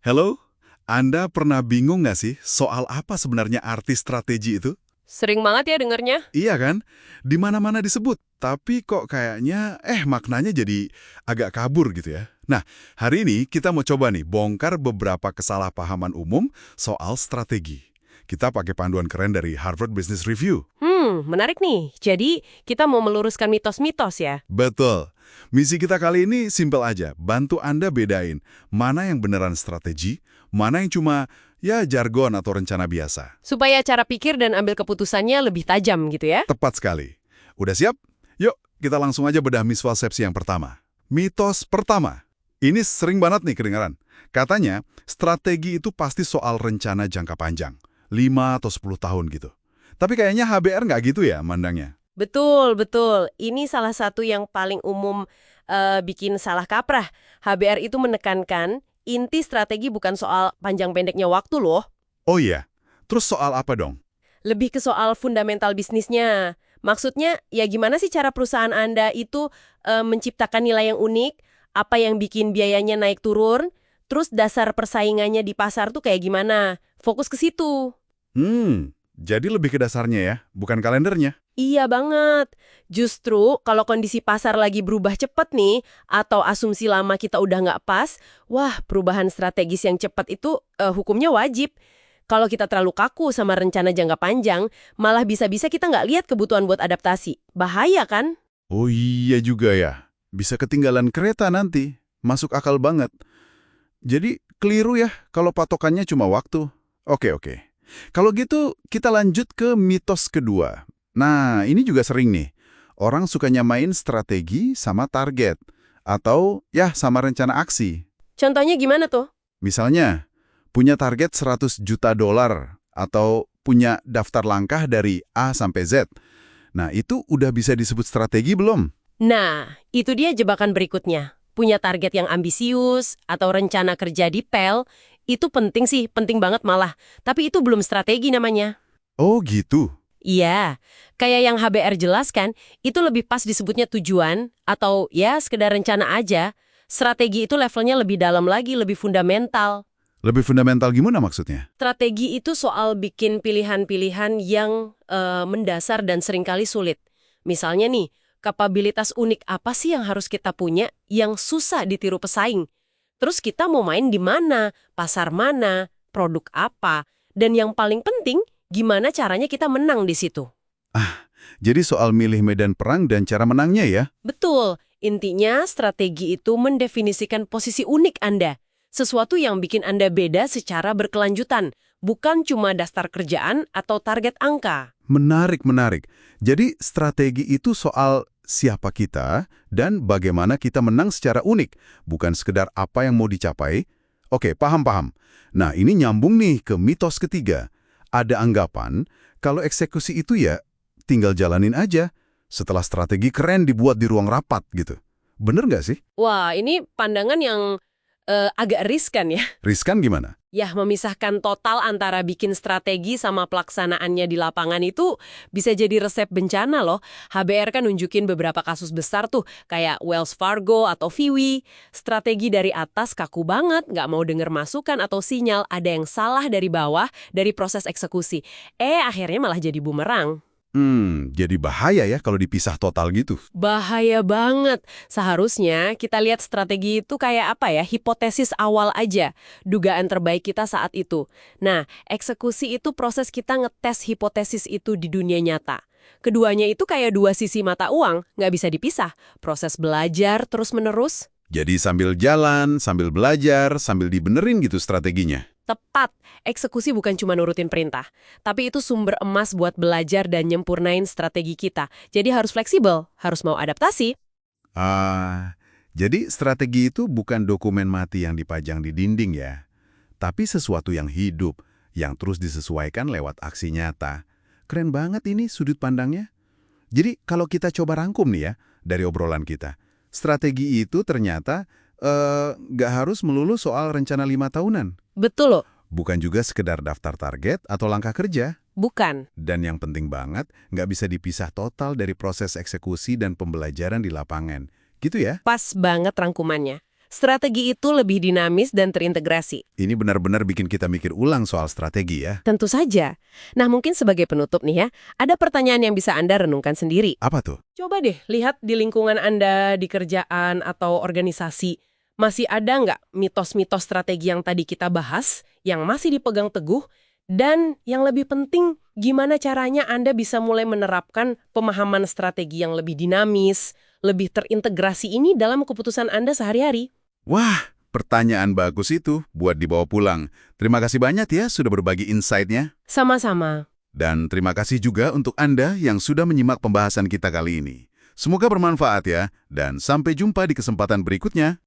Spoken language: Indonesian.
Halo, Anda pernah bingung nggak sih soal apa sebenarnya arti strategi itu? Sering banget ya dengernya. Iya kan? Di mana-mana disebut, tapi kok kayaknya maknanya jadi agak kabur gitu ya. Nah, hari ini kita mau coba nih bongkar beberapa kesalahpahaman umum soal strategi. Kita pakai panduan keren dari Harvard Business Review. Menarik nih. Jadi, kita mau meluruskan mitos-mitos ya. Betul. Misi kita kali ini simpel aja, bantu Anda bedain mana yang beneran strategi, mana yang cuma jargon atau rencana biasa. Supaya cara pikir dan ambil keputusannya lebih tajam gitu ya. Tepat sekali. Udah siap? Yuk, kita langsung aja bedah mispersepsi yang pertama. Mitos pertama. Ini sering banget nih kedengaran. Katanya, strategi itu pasti soal rencana jangka panjang. 5 atau 10 tahun gitu. Tapi kayaknya HBR nggak gitu ya mandangnya. Betul, betul. Ini salah satu yang paling umum bikin salah kaprah. HBR itu menekankan inti strategi bukan soal panjang pendeknya waktu loh. Oh iya, terus soal apa dong? Lebih ke soal fundamental bisnisnya. Maksudnya, ya gimana sih cara perusahaan Anda itu menciptakan nilai yang unik, apa yang bikin biayanya naik turun, terus dasar persaingannya di pasar tuh kayak gimana? Fokus ke situ. Jadi lebih ke dasarnya ya, bukan kalendernya. Iya banget. Justru kalau kondisi pasar lagi berubah cepat nih, atau asumsi lama kita udah nggak pas, wah perubahan strategis yang cepat itu hukumnya wajib. Kalau kita terlalu kaku sama rencana jangka panjang, malah bisa-bisa kita nggak lihat kebutuhan buat adaptasi. Bahaya kan? Oh iya juga ya, bisa ketinggalan kereta nanti. Masuk akal banget. Jadi keliru ya kalau patokannya cuma waktu. Oke. Kalau gitu kita lanjut ke mitos kedua. Nah ini juga sering nih. Orang suka nyamain strategi sama target. Atau sama rencana aksi. Contohnya gimana tuh? Misalnya, punya target 100 juta dolar. Atau punya daftar langkah dari A sampai Z. Nah itu udah bisa disebut strategi belum? Nah, itu dia jebakan berikutnya. Punya target yang ambisius atau rencana kerja detail, itu penting sih, penting banget malah. Tapi itu belum strategi namanya. Oh gitu. Iya, kayak yang HBR jelaskan, itu lebih pas disebutnya tujuan atau ya sekedar rencana aja. Strategi itu levelnya lebih dalam lagi, lebih fundamental. Lebih fundamental gimana maksudnya? Strategi itu soal bikin pilihan-pilihan yang mendasar dan seringkali sulit. Misalnya nih, kapabilitas unik apa sih yang harus kita punya yang susah ditiru pesaing? Terus kita mau main di mana, pasar mana, produk apa, dan yang paling penting, gimana caranya kita menang di situ. Jadi soal milih medan perang dan cara menangnya ya? Betul, intinya strategi itu mendefinisikan posisi unik Anda. Sesuatu yang bikin Anda beda secara berkelanjutan, bukan cuma daftar kerjaan atau target angka. Menarik. Jadi strategi itu soal siapa kita dan bagaimana kita menang secara unik, bukan sekedar apa yang mau dicapai. Oke, paham. Nah, ini nyambung nih ke mitos ketiga. Ada anggapan kalau eksekusi itu tinggal jalanin aja setelah strategi keren dibuat di ruang rapat gitu. Bener nggak sih? Wah, ini pandangan yang agak riskan ya. Riskan gimana? Ya, memisahkan total antara bikin strategi sama pelaksanaannya di lapangan itu bisa jadi resep bencana loh. HBR kan nunjukin beberapa kasus besar tuh, kayak Wells Fargo atau Viwi. Strategi dari atas kaku banget, nggak mau denger masukan atau sinyal ada yang salah dari bawah dari proses eksekusi. Akhirnya malah jadi bumerang. Jadi bahaya ya kalau dipisah total gitu. Bahaya banget. Seharusnya kita lihat strategi itu kayak apa ya, hipotesis awal aja, dugaan terbaik kita saat itu. Nah, eksekusi itu proses kita ngetes hipotesis itu di dunia nyata. Keduanya itu kayak dua sisi mata uang, nggak bisa dipisah. Proses belajar terus-menerus. Jadi sambil jalan, sambil belajar, sambil dibenerin gitu strateginya. Tepat, eksekusi bukan cuma nurutin perintah, tapi itu sumber emas buat belajar dan nyempurnain strategi kita. Jadi harus fleksibel, harus mau adaptasi. Jadi strategi itu bukan dokumen mati yang dipajang di dinding ya, tapi sesuatu yang hidup, yang terus disesuaikan lewat aksi nyata. Keren banget ini sudut pandangnya. Jadi kalau kita coba rangkum nih ya, dari obrolan kita, strategi itu ternyata nggak harus melulu soal rencana 5 tahunan. Betul loh, Bukan juga sekedar daftar target atau langkah kerja. bukan. Dan yang penting banget, nggak bisa dipisah total dari proses eksekusi dan pembelajaran di lapangan. Gitu ya? Pas banget rangkumannya. strategi itu lebih dinamis dan terintegrasi. Ini benar-benar bikin kita mikir ulang soal strategi ya. Tentu saja. Nah, mungkin sebagai penutup nih ya, ada pertanyaan yang bisa Anda renungkan sendiri. Apa tuh? Coba deh lihat di lingkungan Anda, di kerjaan atau organisasi. Masih ada nggak mitos-mitos strategi yang tadi kita bahas, yang masih dipegang teguh, dan yang lebih penting, gimana caranya Anda bisa mulai menerapkan pemahaman strategi yang lebih dinamis, lebih terintegrasi ini dalam keputusan Anda sehari-hari? Wah, pertanyaan bagus itu buat dibawa pulang. Terima kasih banyak ya sudah berbagi insight-nya. Sama-sama. Dan terima kasih juga untuk Anda yang sudah menyimak pembahasan kita kali ini. Semoga bermanfaat ya, dan sampai jumpa di kesempatan berikutnya.